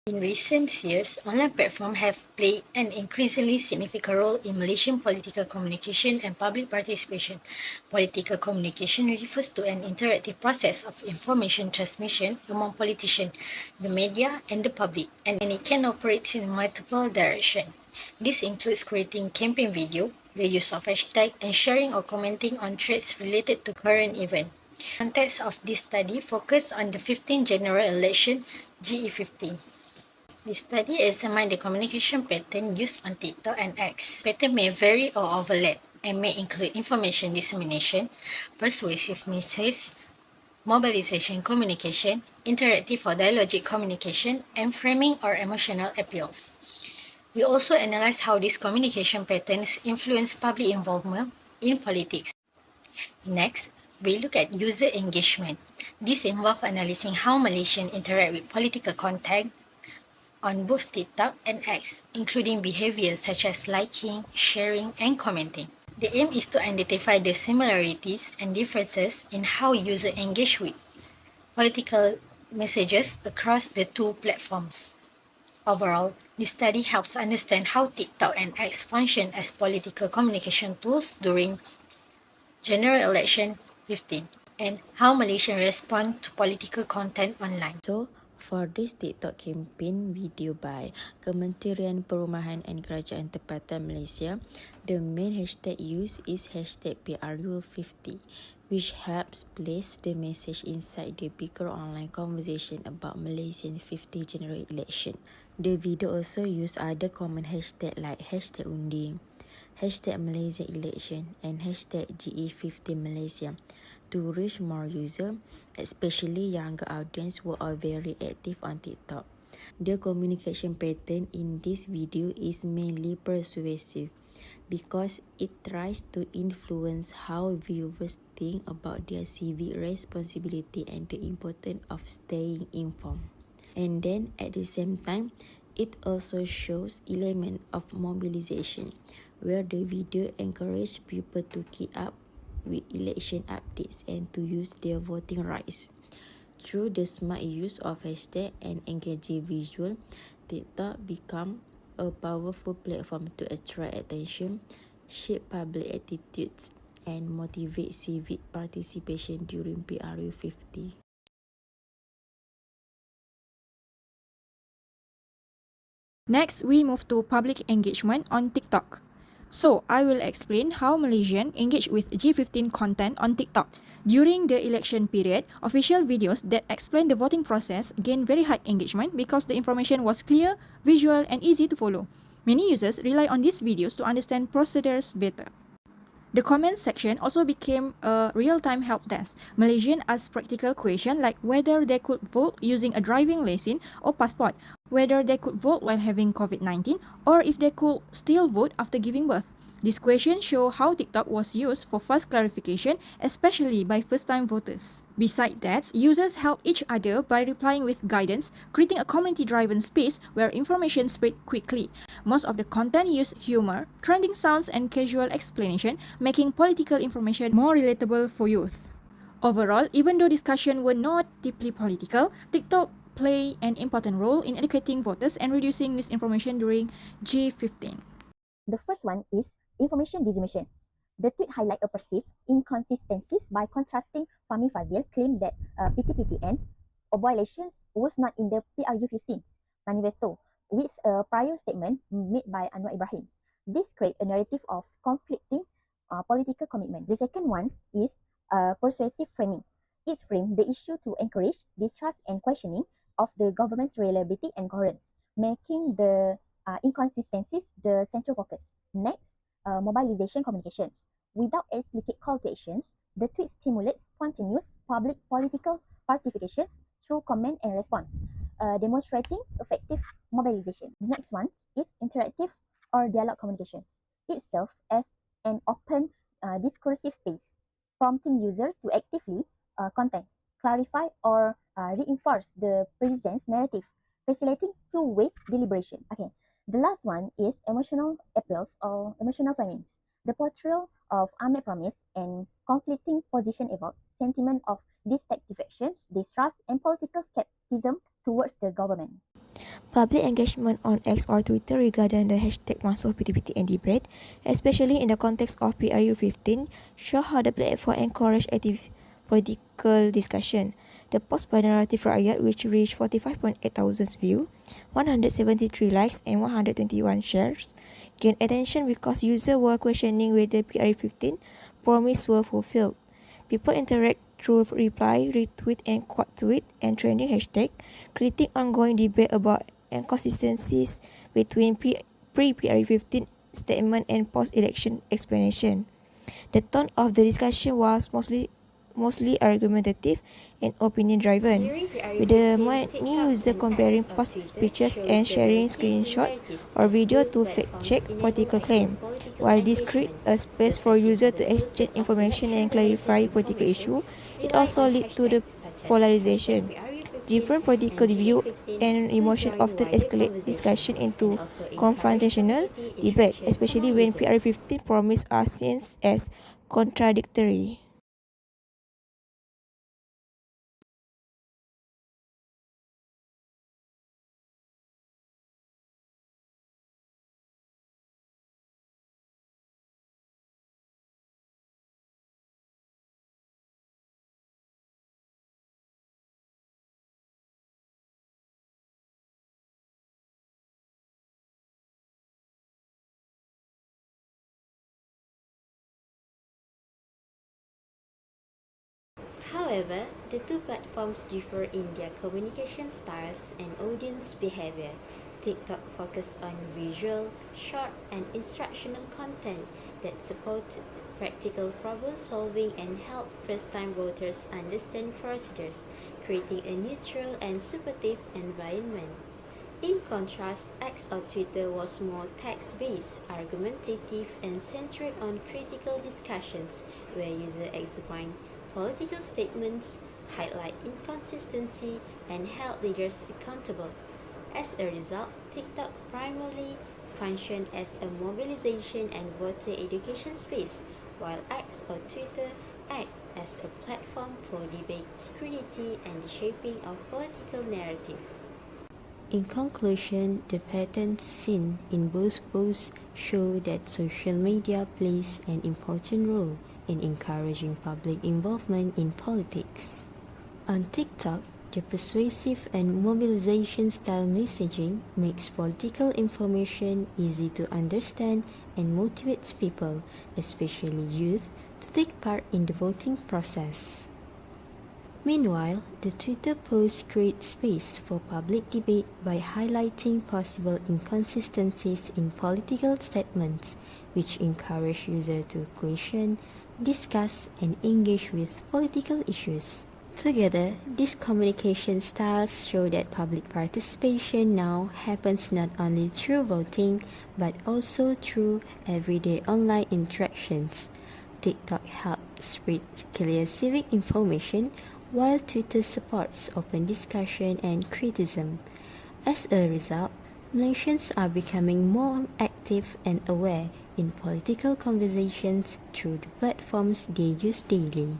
In recent years, online platforms have played an increasingly significant role in Malaysian political communication and public participation. Political communication refers to an interactive process of information transmission among politicians, the media, and the public, and it can operate in multiple directions. This includes creating campaign video, the use of hashtags, and sharing or commenting on threads related to current events. The context of this study focused on the 15th general election, GE15. The study examined the communication pattern used on TikTok and X. Pattern may vary or overlap and may include information dissemination, persuasive message, mobilization communication, interactive or dialogic communication, and framing or emotional appeals. We also analyze how these communication patterns influence public involvement in politics. Next, we look at user engagement. This involves analyzing how Malaysians interact with political content on both TikTok and X, including behaviors such as liking, sharing, and commenting. The aim is to identify the similarities and differences in how users engage with political messages across the two platforms. Overall, this study helps understand how TikTok and X function as political communication tools during General Election 15 and how Malaysians respond to political content online. So, for this TikTok campaign video by Kementerian Perumahan and Kerajaan Tempatan Malaysia, the main hashtag used is hashtag PRU50, which helps place the message inside the bigger online conversation about Malaysian 50 general election. The video also used other common hashtags like hashtag undi, hashtag Malaysia election, and hashtag GE50 Malaysia to reach more users, especially younger audience who are very active on TikTok. The communication pattern in this video is mainly persuasive because it tries to influence how viewers think about their civic responsibility and the importance of staying informed. And then at the same time, it also shows element of mobilization, where the video encourages people to keep up with election updates and to use their voting rights. Through the smart use of hashtag and engaging visual, TikTok become a powerful platform to attract attention, shape public attitudes, and motivate civic participation during PRU50. Next, we move to public engagement on TikTok. So, I will explain how Malaysians engage with G15 content on TikTok. During the election period, official videos that explain the voting process gained very high engagement because the information was clear, visual, and easy to follow. Many users rely on these videos to understand procedures better. The comments section also became a real-time help desk. Malaysians asked practical questions like whether they could vote using a driving license or passport, whether they could vote while having COVID-19, or if they could still vote after giving birth. These questions show how TikTok was used for fast clarification, especially by first-time voters. Besides that, users help each other by replying with guidance, creating a community-driven space where information spread quickly. Most of the content used humor, trending sounds, and casual explanation, making political information more relatable for youth. Overall, even though discussions were not deeply political, TikTok played an important role in educating voters and reducing misinformation during G15. The first one is information dissemination. The tweet highlight a perceived inconsistencies by contrasting Fahmi Fazil claim that PTPTN violations was not in the PRU15's manifesto with a prior statement made by Anwar Ibrahim. This creates a narrative of conflicting political commitment. The second one is persuasive framing. It framed the issue to encourage distrust and questioning of the government's reliability and coherence, making the inconsistencies the central focus. Next, mobilization communications. Without explicit call to actions, the tweet stimulates spontaneous public political participations through comment and response, demonstrating effective mobilization. The next one is interactive or dialogue communications. It serves as an open discursive space, prompting users to actively contest, clarify, or reinforce the present narrative, facilitating two-way deliberation. Okay, the last one is emotional appeals or emotional framings. The portrayal of unmet promise and conflicting position evokes sentiment of dissatisfaction, distrust, and political skepticism towards the government. Public engagement on X or Twitter regarding the hashtag Masuk PTPTN debate, especially in the context of PRU 15, show how the platform encourage active political discussion. The post by Narrative Rakyat, which reached 45.8 thousand views, 173 likes and 121 shares, gained attention because users were questioning whether PRU 15 promises were fulfilled. People interact through reply, retweet and quote tweet and trending hashtag, critique ongoing debate about inconsistencies between pre-PRU 15 statement and post-election explanation. The tone of the discussion was mostly argumentative and opinion-driven, with the many users comparing past speeches and sharing screenshots or video to fact-check political claims. While this creates a space for users to exchange information and clarify political issues, it also leads to the polarization. Different political views and emotion often escalate discussion into confrontational debate, especially when PRU 15 promises are seen as contradictory. However, the two platforms differ in their communication styles and audience behavior. TikTok focuses on visual, short, and instructional content that support practical problem solving and help first-time voters understand procedures, creating a neutral and supportive environment. In contrast, X or Twitter was more text-based, argumentative, and centered on critical discussions where users examine political statements, highlight inconsistency, and held leaders accountable. As a result, TikTok primarily functioned as a mobilization and voter education space, while X or Twitter act as a platform for debate, scrutiny, and the shaping of political narrative. In conclusion, the patterns seen in both posts show that social media plays an important role in encouraging public involvement in politics. On TikTok, the persuasive and mobilization style messaging makes political information easy to understand and motivates people, especially youth, to take part in the voting process. Meanwhile, the Twitter posts create space for public debate by highlighting possible inconsistencies in political statements, which encourage users to question, discuss, and engage with political issues. Together, these communication styles show that public participation now happens not only through voting, but also through everyday online interactions. TikTok helps spread clear civic information, while Twitter supports open discussion and criticism. As a result, Malaysians are becoming more active and aware in political conversations through the platforms they use daily.